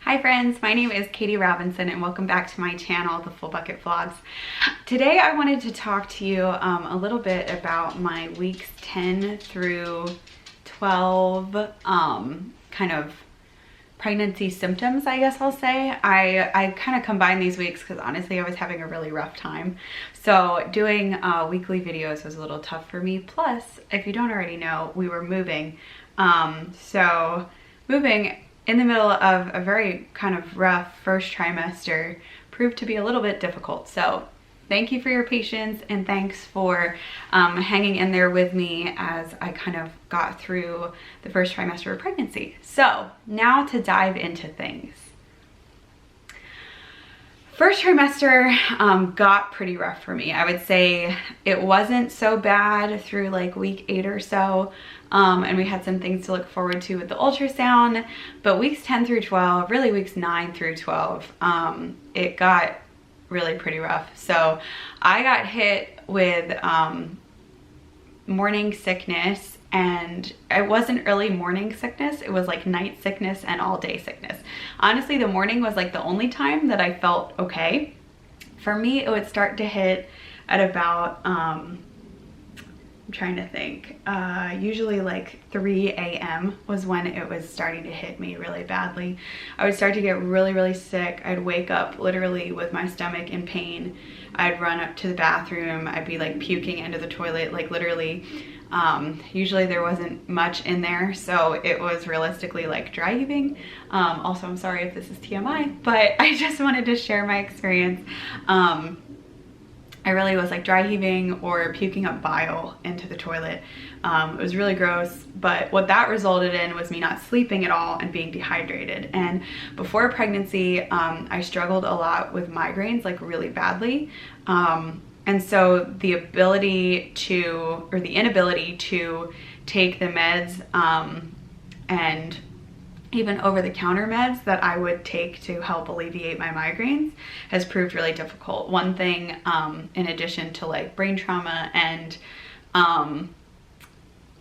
Hi friends, my name is Katie Robinson and welcome back to my channel, The Full Bucket Vlogs. Today I wanted to talk to you a little bit about my weeks 10 through 12 kind of pregnancy symptoms, I guess I'll say. I kind of combined these weeks because honestly I was having a really rough time. So doing weekly videos was a little tough for me. Plus, if you don't already know, we were moving. So moving in the middle of a very kind of rough first trimester proved to be a little bit difficult. So thank you for your patience and thanks for hanging in there with me as I kind of got through the first trimester of pregnancy. So now to dive into things. First trimester got pretty rough for me. I would say it wasn't so bad through like week 8 or so. And we had some things to look forward to with the ultrasound, but weeks 10 through 12, really weeks 9 through 12, it got really pretty rough. So I got hit with morning sickness, and it wasn't early morning sickness, it was like night sickness and all day sickness. Honestly, the morning was like the only time that I felt okay. For me, it would start to hit at about, I'm trying to think, usually like 3 a.m. was when it was starting to hit me really badly. I would start to get really sick. I'd wake up literally with my stomach in pain. I'd run up to the bathroom. I'd be like puking into the toilet, like literally. Usually there wasn't much in there, so it was realistically like dry heaving. Also, I'm sorry if this is TMI, but I just wanted to share my experience. I really was like dry heaving or puking up bile into the toilet. It was really gross, but what that resulted in was me not sleeping at all and being dehydrated. And before pregnancy, I struggled a lot with migraines, like really badly. And so the ability to, or the inability to take the meds and even over-the-counter meds that I would take to help alleviate my migraines has proved really difficult. One thing, in addition to like brain trauma and,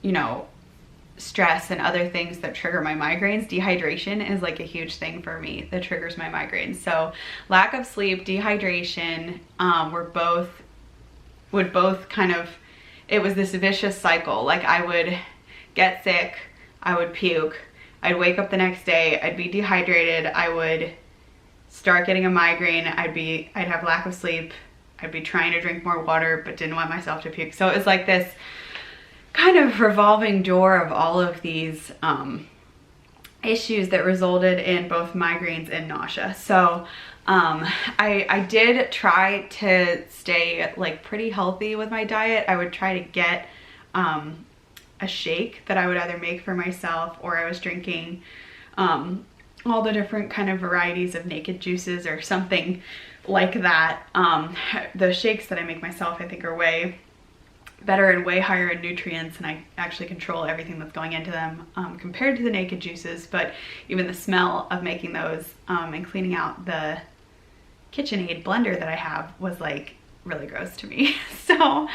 you know, stress and other things that trigger my migraines, dehydration is like a huge thing for me that triggers my migraines. So lack of sleep, dehydration, would both kind of, it was this vicious cycle. Like I would get sick, I would puke, I'd wake up the next day, I'd be dehydrated, I would start getting a migraine, I'd have lack of sleep, I'd be trying to drink more water but didn't want myself to puke. So it was like this kind of revolving door of all of these issues that resulted in both migraines and nausea. So I did try to stay like pretty healthy with my diet. I would try to get a shake that I would either make for myself, or I was drinking all the different kind of varieties of naked juices or something like that. The shakes that I make myself I think are way better and way higher in nutrients, and I actually control everything that's going into them compared to the naked juices. But even the smell of making those and cleaning out the KitchenAid blender that I have was like really gross to me. So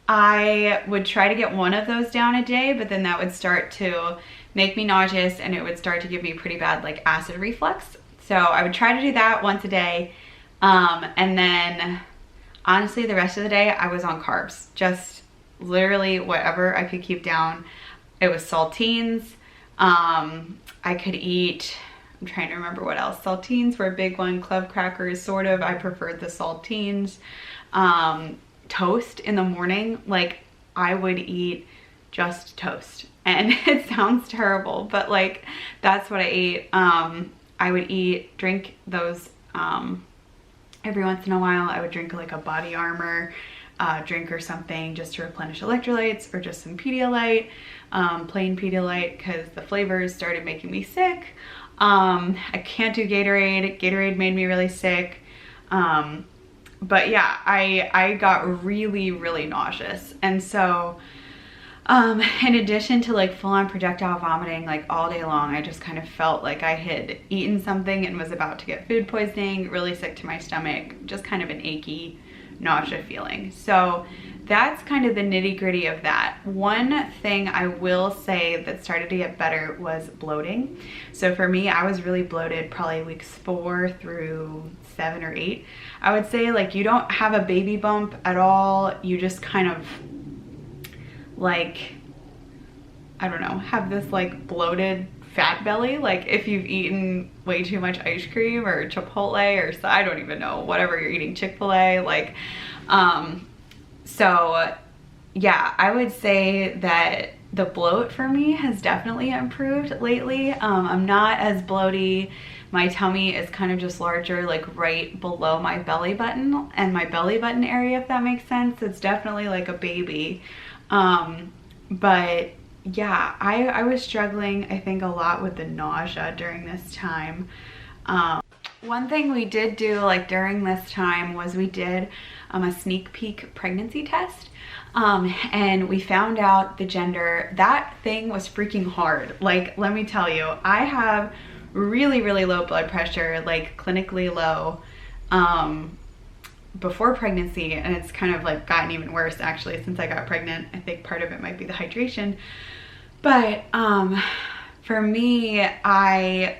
I would try to get one of those down a day, but then that would start to make me nauseous and it would start to give me pretty bad like acid reflux. So I would try to do that once a day. And then honestly, the rest of the day I was on carbs, just literally whatever I could keep down. It was saltines. I could eat, I'm trying to remember what else. Saltines were a big one, club crackers, sort of. I preferred the saltines. Toast in the morning, like I would eat just toast, and it sounds terrible, but like that's what I ate. I would drink those every once in a while. I would drink like a Body Armor drink or something just to replenish electrolytes, or just some Pedialyte, plain Pedialyte, because the flavors started making me sick. I can't do Gatorade. Gatorade made me really sick. But yeah, I got really nauseous. And so in addition to like full-on projectile vomiting like all day long, I just kind of felt like I had eaten something and was about to get food poisoning, really sick to my stomach, just kind of an achy nausea feeling. So that's kind of the nitty gritty of that. One thing I will say that started to get better was bloating. So for me, I was really bloated probably weeks 4 through 7 or 8. I would say like you don't have a baby bump at all. You just kind of like, I don't know, have this like bloated fat belly, like if you've eaten way too much ice cream or Chipotle or I don't even know, whatever you're eating, Chick-fil-A, like so yeah, I would say that the bloat for me has definitely improved lately. I'm not as bloaty. My tummy is kind of just larger, like right below my belly button and my belly button area, if that makes sense. It's definitely like a baby. But yeah, I was struggling, I think, a lot with the nausea during this time. One thing we did do like during this time was we did a sneak peek pregnancy test. And we found out the gender. That thing was freaking hard. Like, let me tell you, I have really, really low blood pressure, like clinically low, before pregnancy, and it's kind of like gotten even worse actually since I got pregnant. I think part of it might be the hydration. But for me, I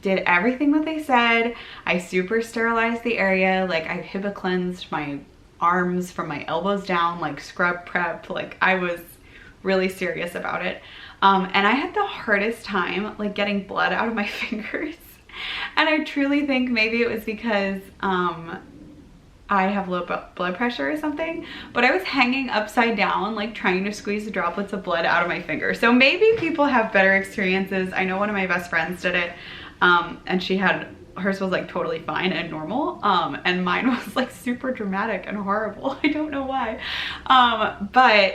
did everything that they said. I super sterilized the area. Like I HIPAA cleansed my arms from my elbows down, like scrub prep. Like I was really serious about it. And I had the hardest time like getting blood out of my fingers. And I truly think maybe it was because I have low blood pressure or something, but I was hanging upside down, like trying to squeeze the droplets of blood out of my finger. So maybe people have better experiences. I know one of my best friends did it, and hers was like totally fine and normal, and mine was like super dramatic and horrible. I don't know why, but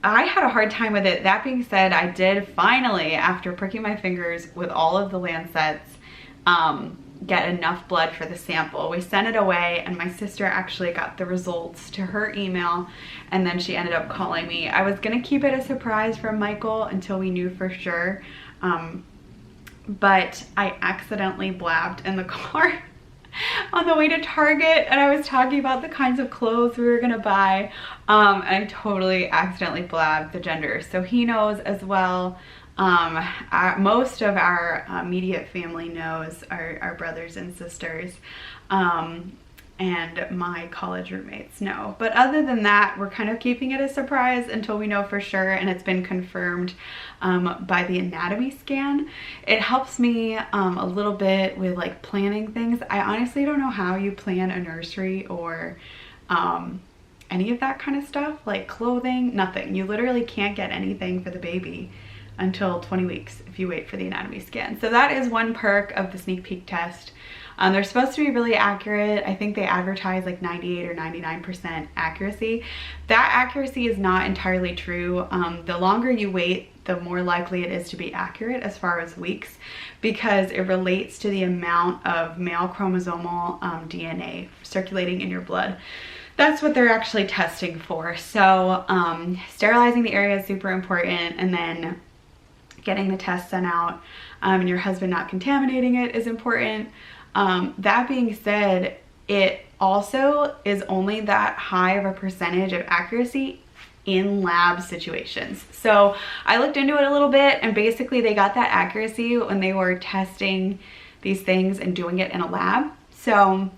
I had a hard time with it. That being said, I did finally, after pricking my fingers with all of the lancets, get enough blood for the sample. We sent it away, and my sister actually got the results to her email, and then she ended up calling me. I was gonna keep it a surprise from Michael until we knew for sure, but I accidentally blabbed in the car on the way to Target, and I was talking about the kinds of clothes we were gonna buy, and I totally accidentally blabbed the gender. So he knows as well. Most of our immediate family knows, our brothers and sisters, and my college roommates know. But other than that, we're kind of keeping it a surprise until we know for sure, and it's been confirmed by the anatomy scan. It helps me a little bit with like planning things. I honestly don't know how you plan a nursery or any of that kind of stuff, like clothing, nothing. You literally can't get anything for the baby until 20 weeks if you wait for the anatomy scan. So that is one perk of the sneak peek test. They're supposed to be really accurate. I think they advertise like 98 or 99% accuracy. That accuracy is not entirely true. The longer you wait, the more likely it is to be accurate as far as weeks, because it relates to the amount of male chromosomal DNA circulating in your blood. That's what they're actually testing for. So sterilizing the area is super important, and then getting the test sent out, and your husband not contaminating it is important. That being said, it also is only that high of a percentage of accuracy in lab situations. So I looked into it a little bit, and basically they got that accuracy when they were testing these things and doing it in a lab. So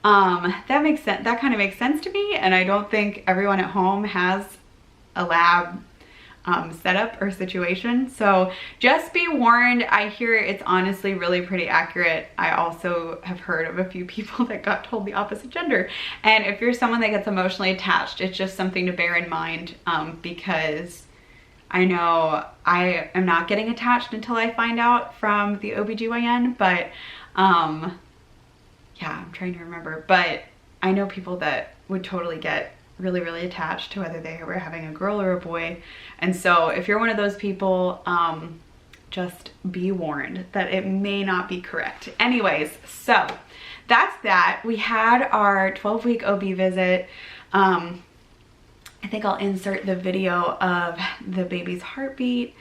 that makes sense. That kind of makes sense to me, and I don't think everyone at home has a lab setup or situation. So just be warned. I hear it's honestly really pretty accurate. I also have heard of a few people that got told the opposite gender. And if you're someone that gets emotionally attached, it's just something to bear in mind, because I know I am not getting attached until I find out from the OBGYN, but yeah, I'm trying to remember, but I know people that would totally get really, really attached to whether they were having a girl or a boy. And so if you're one of those people, just be warned that it may not be correct. Anyways, so that's that. We had our 12-week OB visit. I think I'll insert the video of the baby's heartbeat.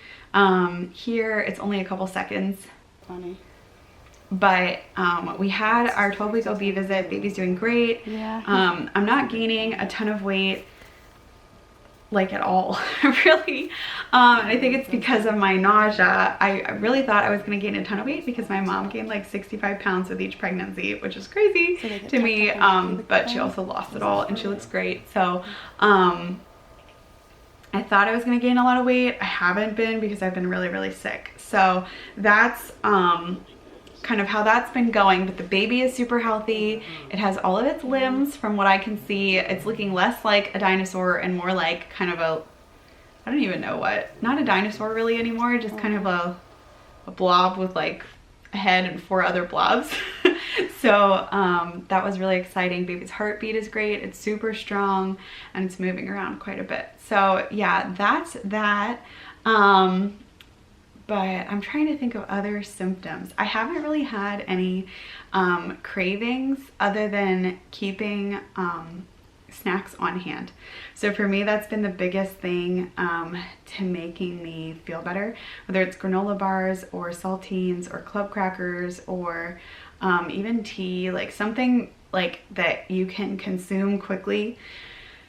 Here, it's only a couple seconds. Funny. But we had our 12-week OB visit. Baby's doing great. Yeah. I'm not gaining a ton of weight. like at all, really. I think it's because of my nausea. I really thought I was gonna gain a ton of weight because my mom gained like 65 pounds with each pregnancy, which is crazy to me, but she also lost it all and she looks great. So I thought I was gonna gain a lot of weight. I haven't been because I've been really, really sick. So that's kind of how that's been going, but the baby is super healthy. It has all of its limbs from what I can see. It's looking less like a dinosaur and more like kind of a, I don't even know what, not a dinosaur really anymore, just kind of a blob with like a head and 4 other blobs. So that was really exciting. Baby's heartbeat is great. It's super strong and it's moving around quite a bit. So yeah, that's that. But I'm trying to think of other symptoms. I haven't really had any cravings other than keeping snacks on hand. So for me, that's been the biggest thing to making me feel better, whether it's granola bars or saltines or club crackers or even tea, like something like that you can consume quickly.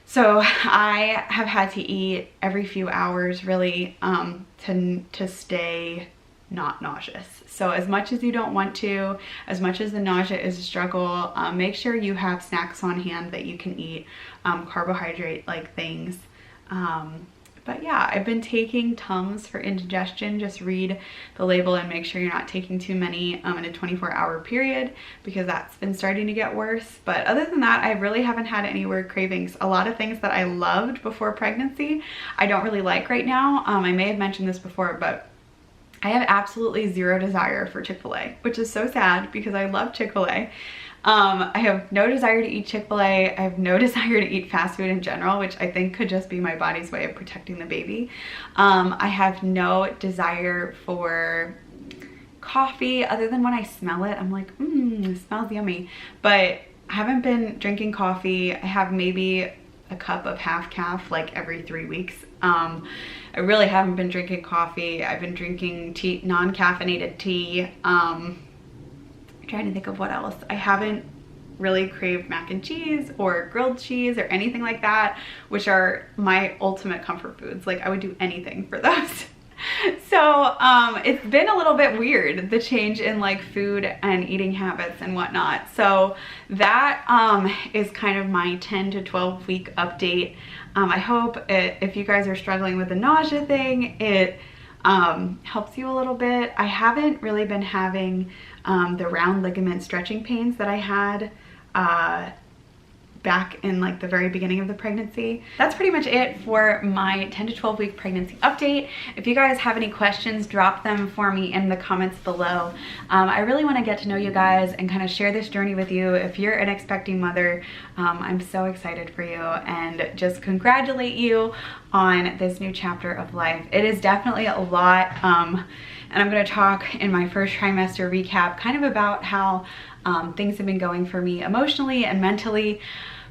So I have had to eat every few hours really to stay not nauseous. So as much as you don't want to, as much as the nausea is a struggle, make sure you have snacks on hand that you can eat, carbohydrate like things. But yeah, I've been taking Tums for indigestion. Just read the label and make sure you're not taking too many in a 24-hour period because that's been starting to get worse. But other than that, I really haven't had any weird cravings. A lot of things that I loved before pregnancy, I don't really like right now. I may have mentioned this before, but I have absolutely zero desire for Chick-fil-A, which is so sad because I love Chick-fil-A. I have no desire to eat Chick-fil-A. I have no desire to eat fast food in general, which I think could just be my body's way of protecting the baby. I have no desire for coffee other than when I smell it. I'm like, it smells yummy. But I haven't been drinking coffee. I have maybe a cup of half calf like every 3 weeks. I really haven't been drinking coffee. I've been drinking tea, non-caffeinated tea. Trying to think of what else. I haven't really craved mac and cheese or grilled cheese or anything like that, which are my ultimate comfort foods. Like I would do anything for those. So it's been a little bit weird, the change in like food and eating habits and whatnot. So that is kind of my 10 to 12 week update. I hope if you guys are struggling with the nausea thing, it helps you a little bit. I haven't really been having the round ligament stretching pains that I had back in like the very beginning of the pregnancy. That's pretty much it for my 10 to 12 week pregnancy update. If you guys have any questions, drop them for me in the comments below. I really want to get to know you guys and kind of share this journey with you. If you're an expecting mother, I'm so excited for you and just congratulate you on this new chapter of life. It is definitely a lot, and I'm going to talk in my first trimester recap kind of about how things have been going for me emotionally and mentally.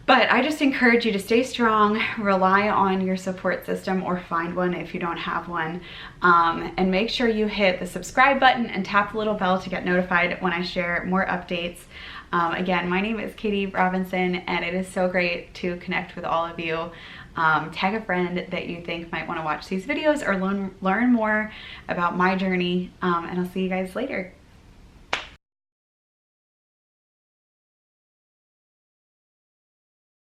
But I just encourage you to stay strong, rely on your support system or find one if you don't have one, and make sure you hit the subscribe button and tap the little bell to get notified when I share more updates. Again, my name is Katie Robinson and it is so great to connect with all of you. Tag a friend that you think might want to watch these videos or learn more about my journey, and I'll see you guys later.